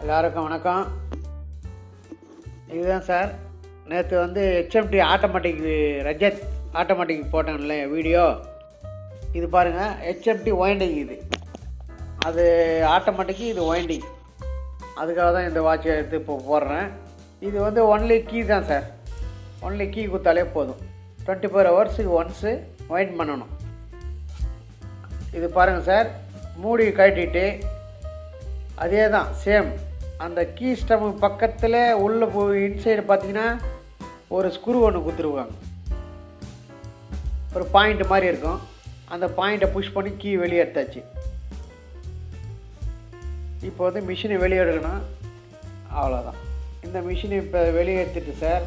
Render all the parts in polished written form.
எல்லாருக்கும் வணக்கம். இதுதான் சார், நேற்று வந்து ஹெச்எம்டி ஆட்டோமேட்டிக் ரஜத் ஆட்டோமேட்டிக் போட்டேன்ல வீடியோ. இது பாருங்கள், ஹெச்எம்டி ஒயிண்டிங். அது ஆட்டோமேட்டிக்கு, இது ஒயிண்டிங். அதுக்காக தான் இந்த வாட்சை எடுத்து இப்போ போடுறேன். இது வந்து ஒன்லி கீ தான் சார். ஒன்லி கீ கொடுத்தாலே போதும். 24 ஹவர்ஸுக்கு ஒன்ஸு வைண்ட் பண்ணணும். இது பாருங்கள் சார், மூடி கட்டிட்டு அதே தான் சேம். அந்த கீ ஸ்டம்பு பக்கத்தில் உள்ளே போய் இன்சைடு பார்த்தீங்கன்னா ஒரு ஸ்க்ரூ ஒன்று கொடுத்துருவாங்க. ஒரு பாயிண்ட் மாதிரி இருக்கும். அந்த பாயிண்ட்டை புஷ் பண்ணி கீ வெளியே எடுத்தாச்சு. இப்போ வந்து மிஷினை வெளியே எடுக்கணும், அவ்வளோதான். இந்த மிஷினை இப்போ வெளியே எடுத்துட்டு சார்,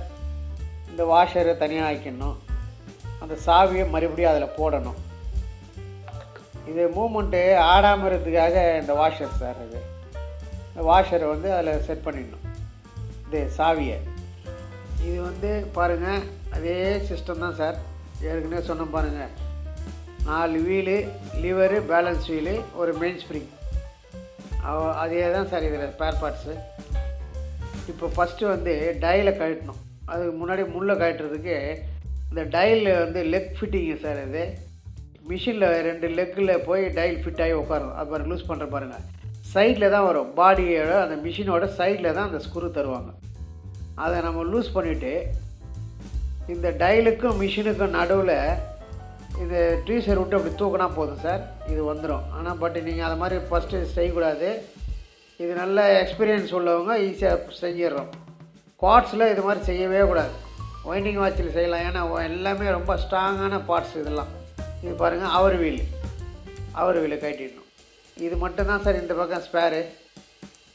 இந்த வாஷரை தனியாக ஆக்கிடணும். அந்த சாவியை மறுபடியும் அதில் போடணும். இது மூமெண்ட்டு ஆடாமல் இருக்கிறதுக்காக இந்த வாஷர் சார். இந்த வாஷரை வந்து அதில் செட் பண்ணிடணும், இது சாவியை. இது வந்து பாருங்கள், அதே சிஸ்டம் தான் சார். ஏற்கனவே சொன்ன பாருங்கள், 4 வீலு, லிவரு, பேலன்ஸ் வீலு, ஒரு மெயின் ஸ்ப்ரிங். அதே தான் சார் இதில் ஸ்பேர் பார்ட்ஸு. இப்போ ஃபஸ்ட்டு வந்து டயலை கழட்டணும். அதுக்கு முன்னாடி முள்ளை கழட்டுறதுக்கு இந்த டயல் வந்து லெக் ஃபிட்டிங்கு சார். இது மிஷினில் 2 லெக்கில் போய் டயல் ஃபிட் ஆகி உட்காரும். அது பாருங்கள், லூஸ் பண்ணுற பாருங்கள். சைடில் தான் வரும், பாடியோட அந்த மிஷினோட சைடில் தான் அந்த ஸ்க்ரூ தருவாங்க. அதை நம்ம லூஸ் பண்ணிவிட்டு இந்த டயலுக்கும் மிஷினுக்கும் நடுவில் இந்த ட்ரீசர் விட்டு அப்படி தூக்கினா போதும் சார், இது வந்துடும். ஆனால் பட் நீங்கள் அதை மாதிரி ஃபஸ்ட்டு செய்யக்கூடாது. இது நல்ல எக்ஸ்பீரியன்ஸ் உள்ளவங்க ஈஸியாக செஞ்சிடுறோம். பார்ட்ஸில் இது மாதிரி செய்யவே கூடாது. வைண்டிங் வாட்சில் செய்யலாம், ஏன்னா எல்லாமே ரொம்ப ஸ்ட்ராங்கான பார்ட்ஸ் இதெல்லாம். இது பாருங்கள், அவர் வீலை கட்டிடணும். இது மட்டும்தான் சார் இந்த பக்கம் ஸ்பேரு.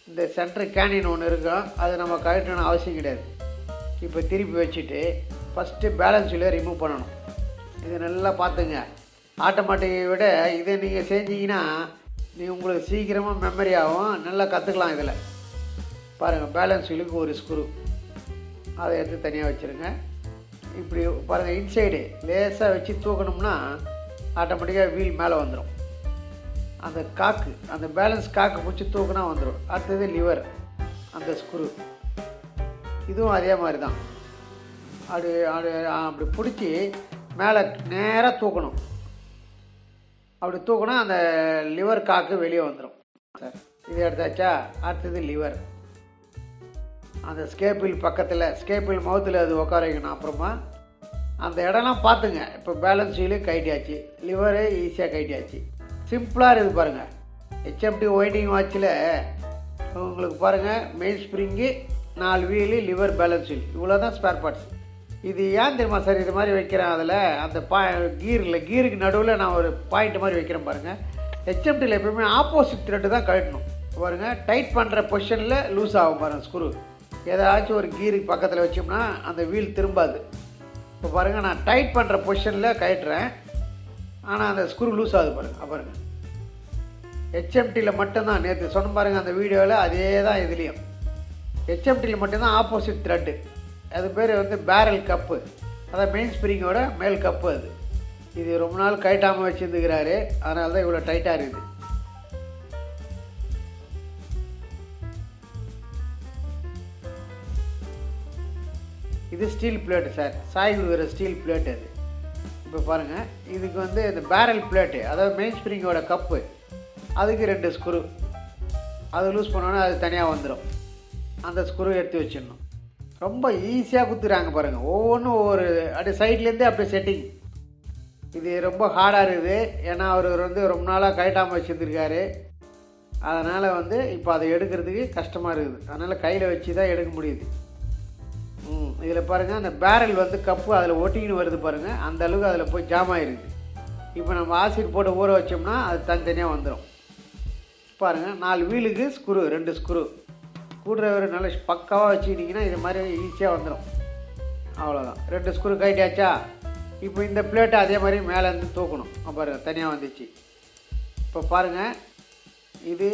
இந்த சென்ட்ரு கேனின் ஒன்று இருக்கும், அது நம்ம கழட்டணும்னு அவசியம் கிடையாது. இப்போ திருப்பி வச்சுட்டு ஃபஸ்ட்டு பேலன்ஸ் வீலை ரிமூவ் பண்ணணும். இது நல்லா பார்த்துங்க. ஆட்டோமேட்டிக்கை விட இதை நீங்கள் செஞ்சீங்கன்னா உங்களுக்கு சீக்கிரமாக மெமரி ஆகும், நல்லா கற்றுக்கலாம். இதில் பாருங்கள், பேலன்ஸ் வீலுக்கு ஒரு ஸ்க்ரூ, அதை எடுத்து தனியாக வச்சுருங்க. இப்படி பாருங்கள், இன்சைடு லேசாக வச்சு தூக்கணும்னா ஆட்டோமேட்டிக்காக வீல் மேலே வந்துடும். அந்த காக்கு, அந்த பேலன்ஸ் காக்கு பிடிச்சி தூக்குனா வந்துடும். அடுத்தது லிவர், அந்த ஸ்க்ரூ. இதுவும் அதே மாதிரி தான். அப்படி பிடிச்சி மேலே நேராக தூக்கணும். அப்படி தூக்கினா அந்த லிவர் காக்கு வெளியே வந்துடும் சார். இது எடுத்தாச்சா, அடுத்தது லிவர். அந்த ஸ்கேப்பில் பக்கத்தில், ஸ்கேப்பில் மவுத்தில் அது உட்கார வைக்கணும். அப்புறமா அந்த இடம்லாம் பார்த்துங்க. இப்போ பேலன்ஸ் வீலு கைட்டியாச்சு, லிவரு ஈஸியாக கைட்டியாச்சு. சிம்பிளாக இருக்குது பாருங்கள். ஹெச்எம்டி ஒயிண்டிங் வாட்சில் உங்களுக்கு பாருங்கள், main spring, 4 wheel, lever, balance wheel, இவ்வளோ தான் ஸ்பேர் பார்ட்ஸ். இது ஏன் தெரியுமா சார் இது மாதிரி வைக்கிறேன்? அதில் அந்த கீருக்கு நடுவில் நான் ஒரு பாயிண்ட் மாதிரி வைக்கிறேன் பாருங்கள். ஹெச்எம்டியில் எப்பவுமே ஆப்போசிட் த்ரெட்டு தான் கழட்டணும். பாருங்கள், டைட் பண்ணுற பொசிஷனில் லூஸ் ஆகும் பாருங்கள் ஸ்க்ரூ. ஏதாச்சும் ஒரு கீருக்கு பக்கத்தில் வச்சோம்னா அந்த வீல் திரும்பாது. இப்போ பாருங்கள், நான் டைட் பண்ணுற பொசிஷனில் கழட்டுறேன், ஆனால் அந்த ஸ்க்ரூ லூஸ் ஆகுது பாருங்கள். பாருங்கள், ஹெச்எம்டியில் மட்டும்தான், நேற்று சொன்ன பாருங்கள் அந்த வீடியோவில், அதே தான் இதுலேயும். ஹெச்எம்டியில் மட்டும்தான் ஆப்போசிட் த்ரெட்டு. அது பேர் வந்து பேரல் கப்பு, அதான் மெயின் ஸ்ப்ரிங்கோட மேல் கப்பு. அது இது ரொம்ப நாள் கைட்டாமல் வச்சுருந்துக்கிறாரு, அதனால தான் இவ்வளோ டைட்டாக இருக்குது. இது ஸ்டீல் பிளேட்டு சார், சாய் விடுகிற ஸ்டீல் பிளேட். அது இப்போ பாருங்கள், இதுக்கு வந்து இந்த பேரல் பிளேட்டு, அதாவது மெயின் ஸ்ப்ரிங்கோட கப்பு, அதுக்கு 2 ஸ்க்ரூ. அது லூஸ் பண்ணோன்னா அது தனியாக வந்துடும். அந்த ஸ்க்ரூ எடுத்து வச்சிடணும். ரொம்ப ஈஸியாக குத்துறாங்க பாருங்கள். ஒவ்வொன்றும் ஒவ்வொரு அப்படியே சைட்லேருந்தே அப்படியே செட்டிங். இது ரொம்ப ஹார்டாக இருக்குது, ஏன்னா அவர் வந்து ரொம்ப நாளாக கைட்டாமல் வச்சுருந்துருக்காரு. அதனால் வந்து இப்போ அதை எடுக்கிறதுக்கு கஷ்டமாக இருக்குது. அதனால் கையில் வச்சு தான் எடுக்க முடியுது. இதில் பாருங்கள், அந்த பேரல் வந்து கப்பு அதில் ஒட்டிக்கின்னு வருது பாருங்கள், அந்த அளவுக்கு அதில் போய் ஜாம் ஆகிருக்குது. இப்போ நம்ம ஆசிட் போட்டு ஊற வச்சோம்னா அது தனித்தனியாக வந்துடும். பாருங்கள், 4 வீலுக்கு ஸ்க்ரூ, 2 ஸ்க்ரூ. ஸ்க்ரூ நல்ல பக்காவாக வச்சுக்கிட்டிங்கன்னா இது மாதிரி ஈஸியாக வந்துடும். அவ்வளோதான், 2 ஸ்க்ரூ கைட்டாச்சா. இப்போ இந்த பிளேட்டை அதே மாதிரி மேலேருந்து தூக்கணும். பாருங்கள், தனியாக வந்துச்சு. இப்போ பாருங்கள், இது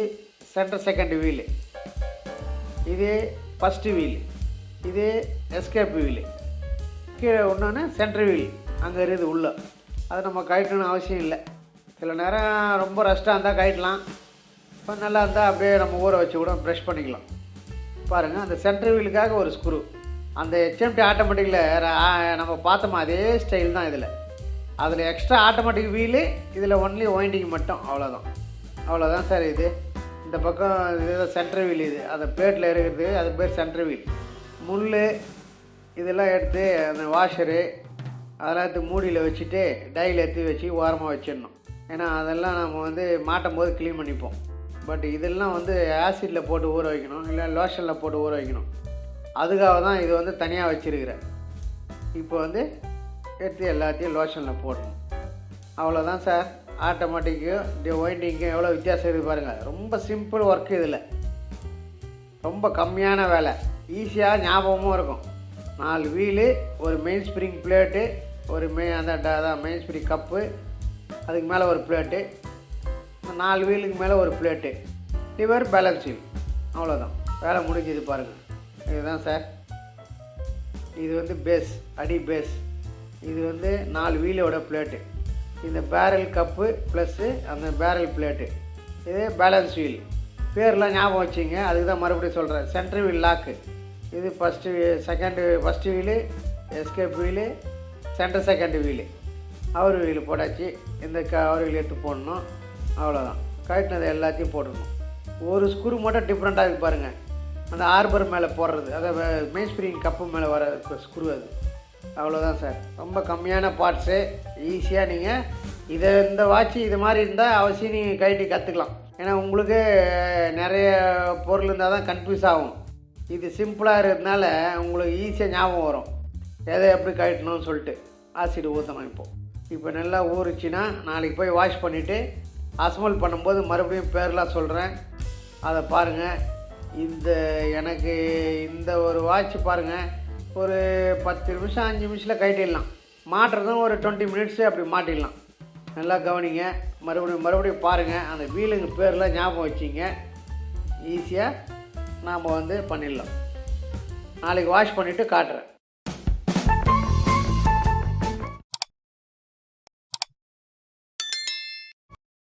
செகண்ட் வீலு, இது ஃபஸ்ட்டு வீலு, இது எஸ்கேப் வீலு, கீழே ஒன்று சென்ட்ரு வீல் அங்கே இருக்குது உள்ளே. அது நம்ம கழட்டணும்னு அவசியம் இல்லை. சில நேரம் ரொம்ப ரஷ்டாக இருந்தால் கழட்டலாம், இப்போ நல்லா இருந்தால் அப்படியே நம்ம ஊற வச்சு கூட ப்ரெஷ் பண்ணிக்கலாம். பாருங்கள், அந்த சென்டர் வீலுக்காக ஒரு ஸ்க்ரூ. அந்த ஹெச்எம்டி ஆட்டோமேட்டிக்கில் நம்ம பார்த்தோமா அதே ஸ்டைல் தான் இதில். அதில் எக்ஸ்ட்ரா ஆட்டோமேட்டிக் வீலு, இதில் ஒன்லி ஒயிண்டிங் மட்டும், அவ்வளோதான் சார் இது. இந்த பக்கம் இதுதான் சென்டர் வீல். இது அந்த பிளேட்டில் இருக்கிறது அது பேர் சென்டர் வீல். முள் இதெல்லாம் எடுத்து அந்த வாஷரு அதெல்லாம் எடுத்து மூடியில் வச்சுட்டு டையில் எடுத்து வச்சு ஓரமாக வச்சிடணும். ஏன்னா அதெல்லாம் நம்ம வந்து மாட்டும் போது க்ளீன் பண்ணிப்போம். பட் இதெல்லாம் வந்து ஆசிட்டில் போட்டு ஊற வைக்கணும், இல்லை லோஷனில் போட்டு ஊற வைக்கணும். அதுக்காக தான் இது வந்து தனியாக வச்சுருக்கிறேன். இப்போ வந்து எடுத்து எல்லாத்தையும் லோஷனில் போடணும். அவ்வளோதான் சார். ஆட்டோமேட்டிக்கு ஒயிண்டிங்கும் எவ்வளோ வித்தியாசம் இருக்குது பாருங்கள். ரொம்ப சிம்பிள் ஒர்க்கு இதில், ரொம்ப கம்மியான வேலை, ஈஸியாக ஞாபகமும் இருக்கும். 4 வீலு, ஒரு மெயின் ஸ்ப்ரிங் பிளேட்டு, ஒரு அதான் மெயின் ஸ்ப்ரிங் கப்பு, அதுக்கு மேலே ஒரு பிளேட்டு, 4 வீலுக்கு மேலே ஒரு பிளேட்டு, லிவர், பேலன்ஸ் வீல், அவ்வளோதான். வேலை முடிஞ்சது பாருங்கள். இதுதான் சார். இது வந்து பேஸ், அடி பேஸ். இது வந்து 4 வீலோட பிளேட்டு. இந்த பேரல் கப்பு ப்ளஸ்ஸு அந்த பேரல் பிளேட்டு, இது பேலன்ஸ் வீல். பேர்லாம் ஞாபகம் வச்சிங்க, அதுக்கு தான் மறுபடியும் சொல்கிறேன். சென்ட்ரு வீல் லாக்கு, இது first wheel, escape wheel, second wheel. Hour wheel போட்டாச்சு. இந்த அவர் வீல் எடுத்து போடணும், அவ்வளோதான். கழட்டினது எல்லாத்தையும் போடணும். ஒரு ஸ்க்ரூ மட்டும் டிஃப்ரெண்ட்டாக இருக்குது பாருங்கள். அந்த ஆர்பர் மேலே போடுறது, அதை மெயின் ஸ்ப்ரிங் கப்பு மேலே வர ஸ்க்ரூ அது. அவ்வளோதான் சார். ரொம்ப கம்மியான பார்ட்ஸு, ஈஸியாக நீங்கள் இந்த வாட்ச் இது மாதிரி இருந்தால் அவசியம் நீங்கள் கழட்டி கற்றுக்கலாம். ஏன்னா உங்களுக்கு நிறைய பொருள் இருந்தால் தான் கன்ஃபியூஸ் ஆகும். இது சிம்பிளாக இருக்கிறதுனால உங்களுக்கு ஈஸியாக ஞாபகம் வரும், எதை எப்படி கழட்டணும்னு சொல்லிட்டு. ஆசிட் ஊற்றணும். இப்போ நல்லா ஊறிச்சின்னா நாளைக்கு போய் வாஷ் பண்ணிவிட்டு அசம்பிள் பண்ணும்போது மறுபடியும் பேர்லாம் சொல்கிறேன், அதை பாருங்கள். எனக்கு இந்த ஒரு வாட்ச் பாருங்கள், ஒரு 10 நிமிஷம் 5 நிமிஷத்தில் கழட்டிடலாம். மாட்டுறதும் ஒரு 20 மினிட்ஸு அப்படி மாட்டிடலாம். நல்லா கவனிங்க, மறுபடியும் பாருங்கள். அந்த வீலுங்க பேர்லாம் ஞாபகம் வச்சிங்க, ஈஸியாக நாம் வந்து பண்ணிடலாம். நாளைக்கு வாஷ் பண்ணிவிட்டு காட்டுறேன்.